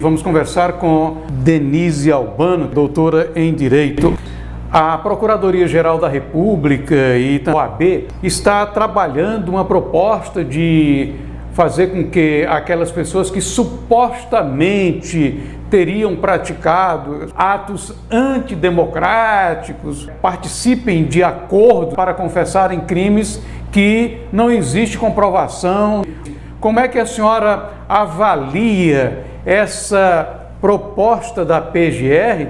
Vamos conversar com Denise Albano, doutora em Direito. A Procuradoria-Geral da República e a OAB está trabalhando uma proposta de fazer com que aquelas pessoas que supostamente teriam praticado atos antidemocráticos participem de acordo para confessarem crimes que não existe comprovação. Como é que a senhora avalia essa proposta da PGR?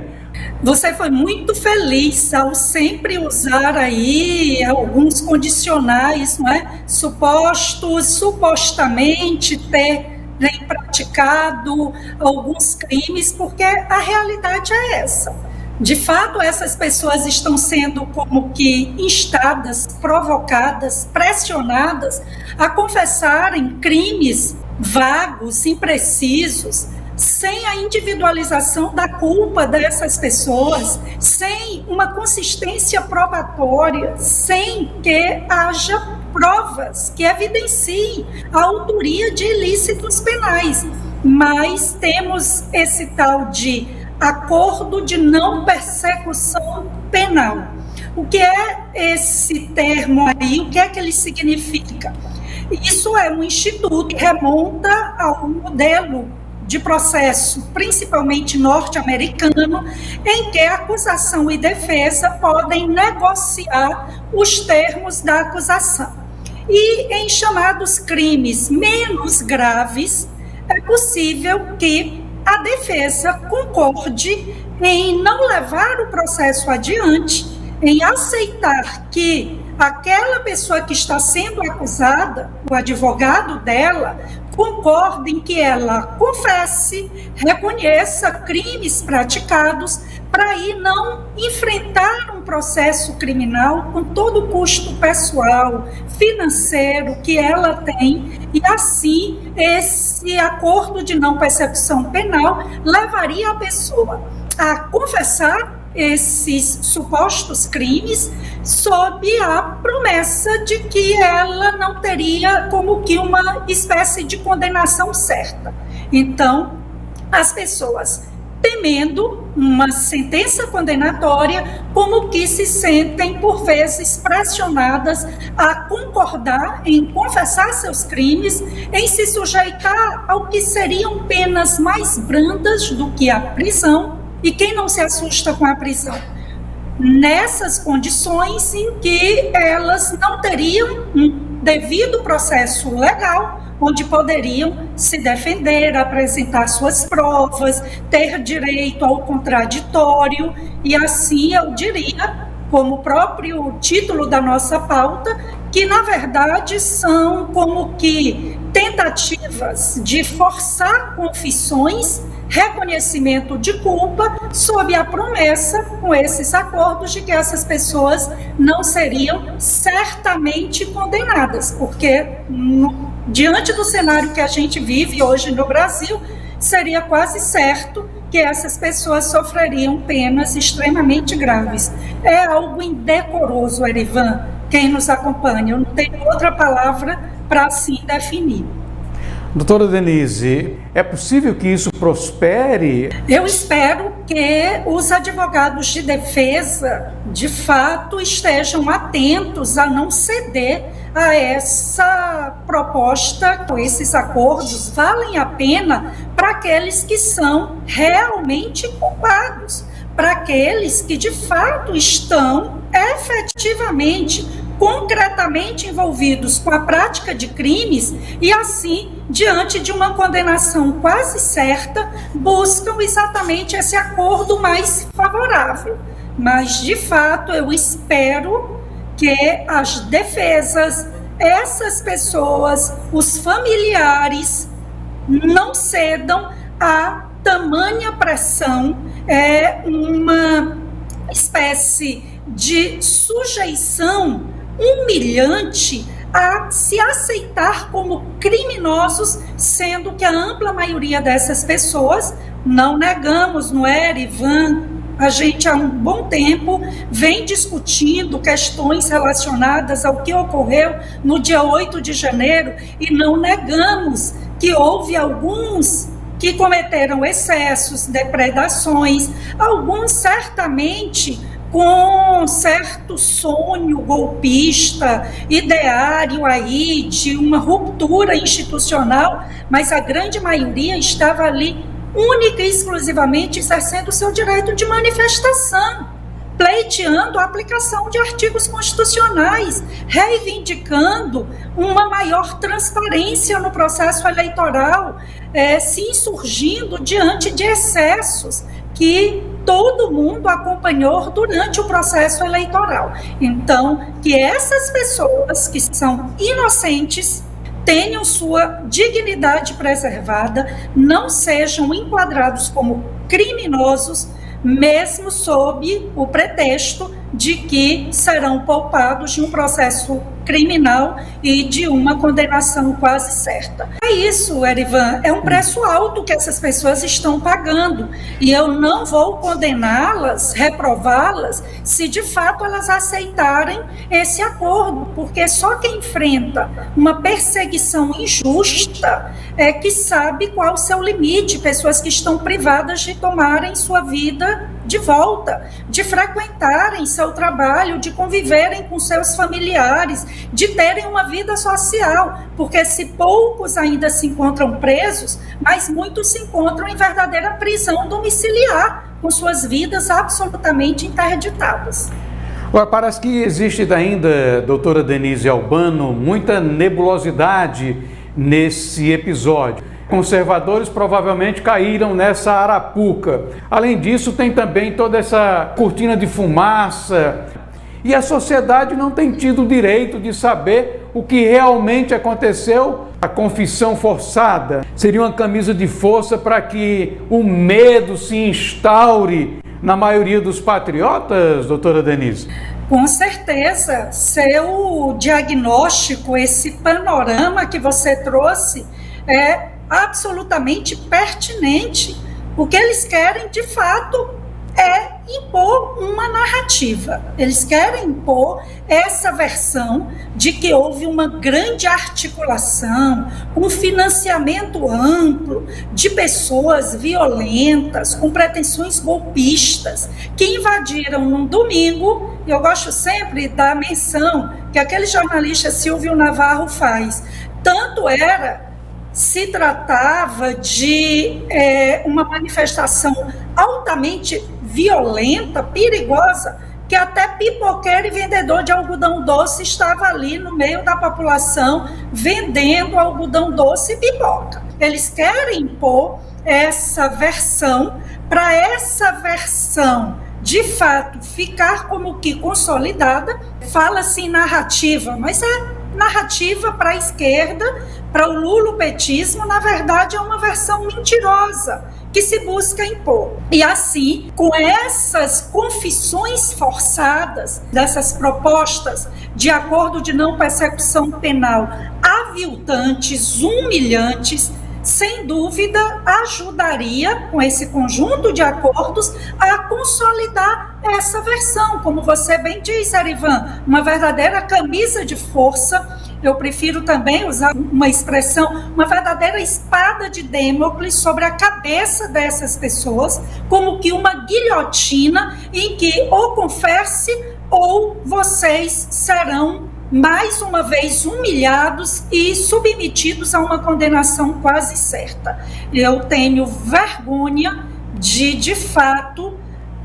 Você foi muito feliz ao sempre usar aí alguns condicionais, não é? Supostamente terem praticado alguns crimes, porque a realidade é essa. De fato, essas pessoas estão sendo como que instadas, provocadas, pressionadas a confessarem crimes vagos, imprecisos, sem a individualização da culpa dessas pessoas, sem uma consistência probatória, sem que haja provas que evidenciem a autoria de ilícitos penais. Mas temos esse tal de acordo de não persecução penal. O que é esse termo aí? O que é que ele significa? Isso é um instituto que remonta ao modelo de processo, principalmente norte-americano, em que a acusação e defesa podem negociar os termos da acusação. E em chamados crimes menos graves, é possível que a defesa concorde em não levar o processo adiante, em aceitar que aquela pessoa que está sendo acusada, o advogado dela, concorda em que ela confesse, reconheça crimes praticados, para aí não enfrentar um processo criminal com todo o custo pessoal, financeiro que ela tem, e assim esse acordo de não persecução penal levaria a pessoa a confessar esses supostos crimes sob a promessa de que ela não teria como que uma espécie de condenação certa. Então, as pessoas temendo uma sentença condenatória, como que se sentem por vezes pressionadas a concordar em confessar seus crimes, em se sujeitar ao que seriam penas mais brandas do que a prisão. E quem não se assusta com a prisão? Nessas condições em que elas não teriam um devido processo legal, onde poderiam se defender, apresentar suas provas, ter direito ao contraditório, e assim eu diria, como o próprio título da nossa pauta, que na verdade são como que tentativas de forçar confissões, reconhecimento de culpa, sob a promessa, com esses acordos, de que essas pessoas não seriam certamente condenadas, porque diante do cenário que a gente vive hoje no Brasil, seria quase certo que essas pessoas sofreriam penas extremamente graves. É algo indecoroso, Erivan, quem nos acompanha, eu não tenho outra palavra para assim definir. Doutora Denise, é possível que isso prospere? Eu espero que os advogados de defesa, de fato, estejam atentos a não ceder a essa proposta, com esses acordos, valem a pena para aqueles que são realmente culpados, para aqueles que de fato estão efetivamente, concretamente envolvidos com a prática de crimes e assim, diante de uma condenação quase certa, buscam exatamente esse acordo mais favorável. Mas, de fato, eu espero que as defesas, essas pessoas, os familiares, não cedam a tamanha pressão, uma espécie de sujeição humilhante a se aceitar como criminosos, sendo que a ampla maioria dessas pessoas, não negamos, não é, Erivan? A gente há um bom tempo vem discutindo questões relacionadas ao que ocorreu no dia 8 de janeiro e não negamos que houve alguns que cometeram excessos, depredações, alguns certamente com certo sonho golpista, ideário aí de uma ruptura institucional, mas a grande maioria estava ali única e exclusivamente exercendo o seu direito de manifestação, pleiteando a aplicação de artigos constitucionais, reivindicando uma maior transparência no processo eleitoral, se insurgindo diante de excessos que todo mundo acompanhou durante o processo eleitoral. Então, que essas pessoas que são inocentes tenham sua dignidade preservada, não sejam enquadrados como criminosos, mesmo sob o pretexto de que serão poupados de um processo criminal e de uma condenação quase certa. É isso, Erivan, é um preço alto que essas pessoas estão pagando, e eu não vou condená-las, reprová-las, se de fato elas aceitarem esse acordo, porque só quem enfrenta uma perseguição injusta é que sabe qual o seu limite, pessoas que estão privadas de tomarem sua vida de volta, de frequentarem seu trabalho, de conviverem com seus familiares, de terem uma vida social, porque se poucos ainda se encontram presos, mas muitos se encontram em verdadeira prisão domiciliar, com suas vidas absolutamente interditadas. Parece que existe ainda, doutora Denise Albano, muita nebulosidade nesse episódio. Conservadores provavelmente caíram nessa arapuca. Além disso, tem também toda essa cortina de fumaça. E a sociedade não tem tido o direito de saber o que realmente aconteceu. A confissão forçada seria uma camisa de força para que o medo se instaure na maioria dos patriotas, doutora Denise? Com certeza. Seu diagnóstico, esse panorama que você trouxe, é absolutamente pertinente. O que eles querem, de fato, é impor uma narrativa. Eles querem impor essa versão de que houve uma grande articulação, um financiamento amplo de pessoas violentas, com pretensões golpistas, que invadiram num domingo. E eu gosto sempre da menção que aquele jornalista Silvio Navarro faz. Se tratava de uma manifestação altamente violenta, perigosa, que até pipoqueiro e vendedor de algodão doce estava ali no meio da população vendendo algodão doce e pipoca. Eles querem impor essa versão, para essa versão de fato ficar como que consolidada. Fala-se em narrativa, mas é narrativa para a esquerda, para o lulopetismo, na verdade é uma versão mentirosa que se busca impor. E assim, com essas confissões forçadas, dessas propostas de acordo de não persecução penal aviltantes, humilhantes, sem dúvida ajudaria, com esse conjunto de acordos, a consolidar essa versão, como você bem diz, Erivan, uma verdadeira camisa de força. Eu prefiro também usar uma expressão, uma verdadeira espada de Damocles sobre a cabeça dessas pessoas, como que uma guilhotina em que ou confesse ou vocês serão mais uma vez humilhados e submetidos a uma condenação quase certa. Eu tenho vergonha de fato,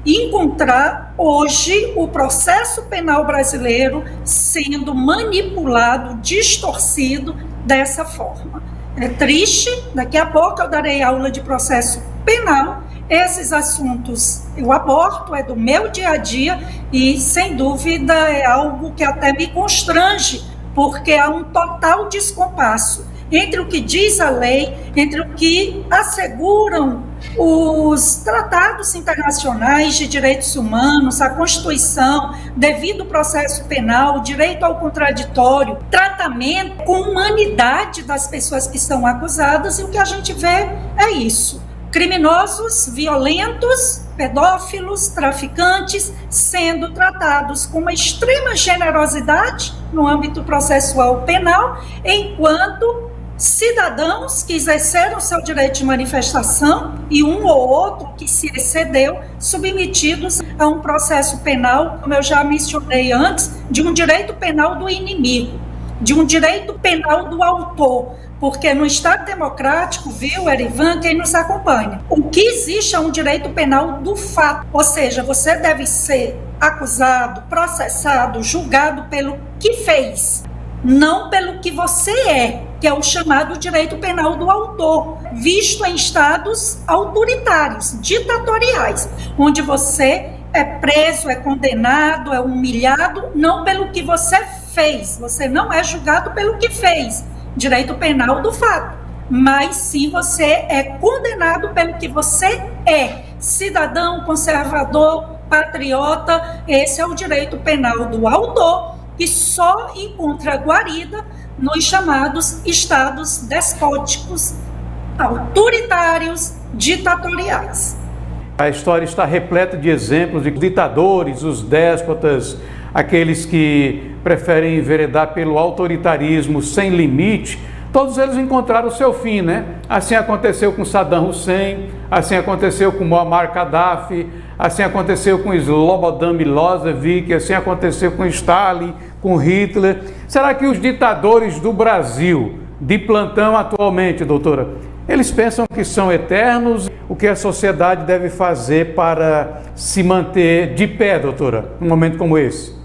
encontrar hoje o processo penal brasileiro sendo manipulado, distorcido dessa forma. É triste, daqui a pouco eu darei aula de processo penal. Esses assuntos eu abordo, é do meu dia a dia e, sem dúvida, é algo que até me constrange, porque há um total descompasso entre o que diz a lei, entre o que asseguram os tratados internacionais de direitos humanos, a Constituição, devido processo penal, direito ao contraditório, tratamento com humanidade das pessoas que são acusadas, e o que a gente vê é isso. Criminosos, violentos, pedófilos, traficantes, sendo tratados com uma extrema generosidade no âmbito processual penal, enquanto cidadãos que exerceram seu direito de manifestação e um ou outro que se excedeu, submetidos a um processo penal, como eu já mencionei antes, de um direito penal do inimigo, de um direito penal do autor, porque no Estado democrático, viu, Erivan, quem nos acompanha, o que existe é um direito penal do fato, ou seja, você deve ser acusado, processado, julgado pelo que fez, não pelo que você é, que é o chamado direito penal do autor, visto em estados autoritários, ditatoriais, onde você é preso, é condenado, é humilhado, não pelo que você fez, você não é julgado pelo que fez, direito penal do fato, mas sim você é condenado pelo que você é, cidadão, conservador, patriota. Esse é o direito penal do autor, que só encontra guarida nos chamados estados despóticos, autoritários, ditatoriais. A história está repleta de exemplos de ditadores, os déspotas, aqueles que preferem enveredar pelo autoritarismo sem limite. Todos eles encontraram o seu fim, né? Assim aconteceu com Saddam Hussein, assim aconteceu com Muammar Gaddafi, assim aconteceu com Slobodan Milosevic, assim aconteceu com Stalin, com Hitler. Será que os ditadores do Brasil, de plantão atualmente, doutora, eles pensam que são eternos? O que a sociedade deve fazer para se manter de pé, doutora, num momento como esse?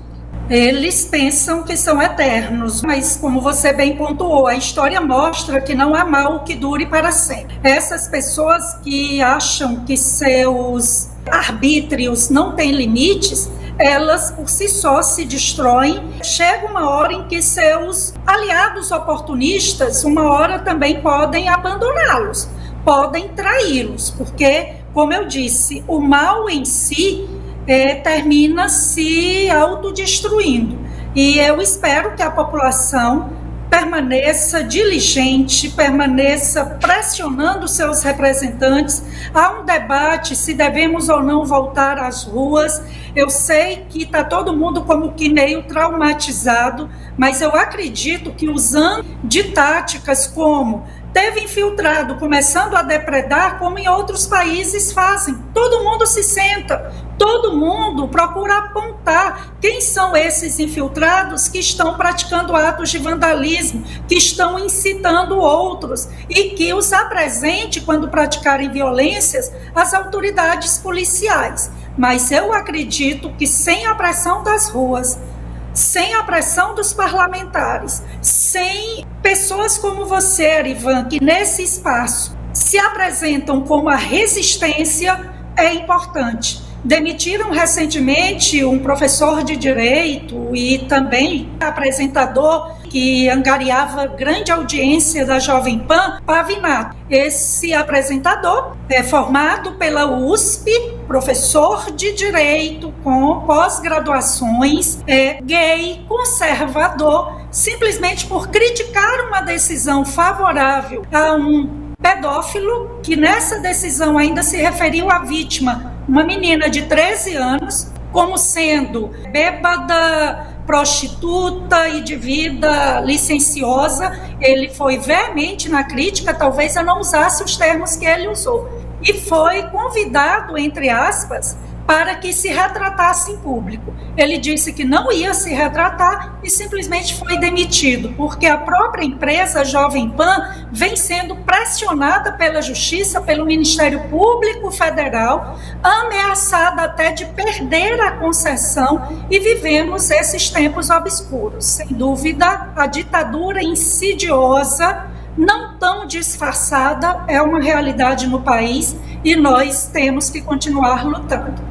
Eles pensam que são eternos, mas como você bem pontuou, a história mostra que não há mal que dure para sempre. Essas pessoas que acham que seus arbítrios não têm limites, elas por si só se destroem. Chega uma hora em que seus aliados oportunistas, uma hora também podem abandoná-los, podem traí-los, porque, como eu disse, o mal em si termina se autodestruindo. E eu espero que a população permaneça diligente, permaneça pressionando seus representantes. Há um debate se devemos ou não voltar às ruas. Eu sei que está todo mundo como que meio traumatizado, mas eu acredito que usando de táticas como teve infiltrado, começando a depredar, como em outros países fazem. Todo mundo se senta, todo mundo procura apontar quem são esses infiltrados que estão praticando atos de vandalismo, que estão incitando outros e que os apresente, quando praticarem violências, às autoridades policiais. Mas eu acredito que sem a pressão das ruas, sem a pressão dos parlamentares, sem pessoas como você, Erivan, que nesse espaço se apresentam como a resistência, é importante. Demitiram recentemente um professor de direito e também apresentador que angariava grande audiência da Jovem Pan, Pavinato. Esse apresentador é formado pela USP, professor de direito com pós-graduações, gay, conservador, simplesmente por criticar uma decisão favorável a um pedófilo, que nessa decisão ainda se referiu à vítima, uma menina de 13 anos, como sendo bêbada, prostituta e de vida licenciosa. Ele foi veemente na crítica, talvez eu não usasse os termos que ele usou, e foi convidado, entre aspas, para que se retratasse em público. Ele disse que não ia se retratar e simplesmente foi demitido, porque a própria empresa Jovem Pan vem sendo pressionada pela Justiça, pelo Ministério Público Federal, ameaçada até de perder a concessão, e vivemos esses tempos obscuros. Sem dúvida, a ditadura insidiosa, não tão disfarçada, é uma realidade no país e nós temos que continuar lutando.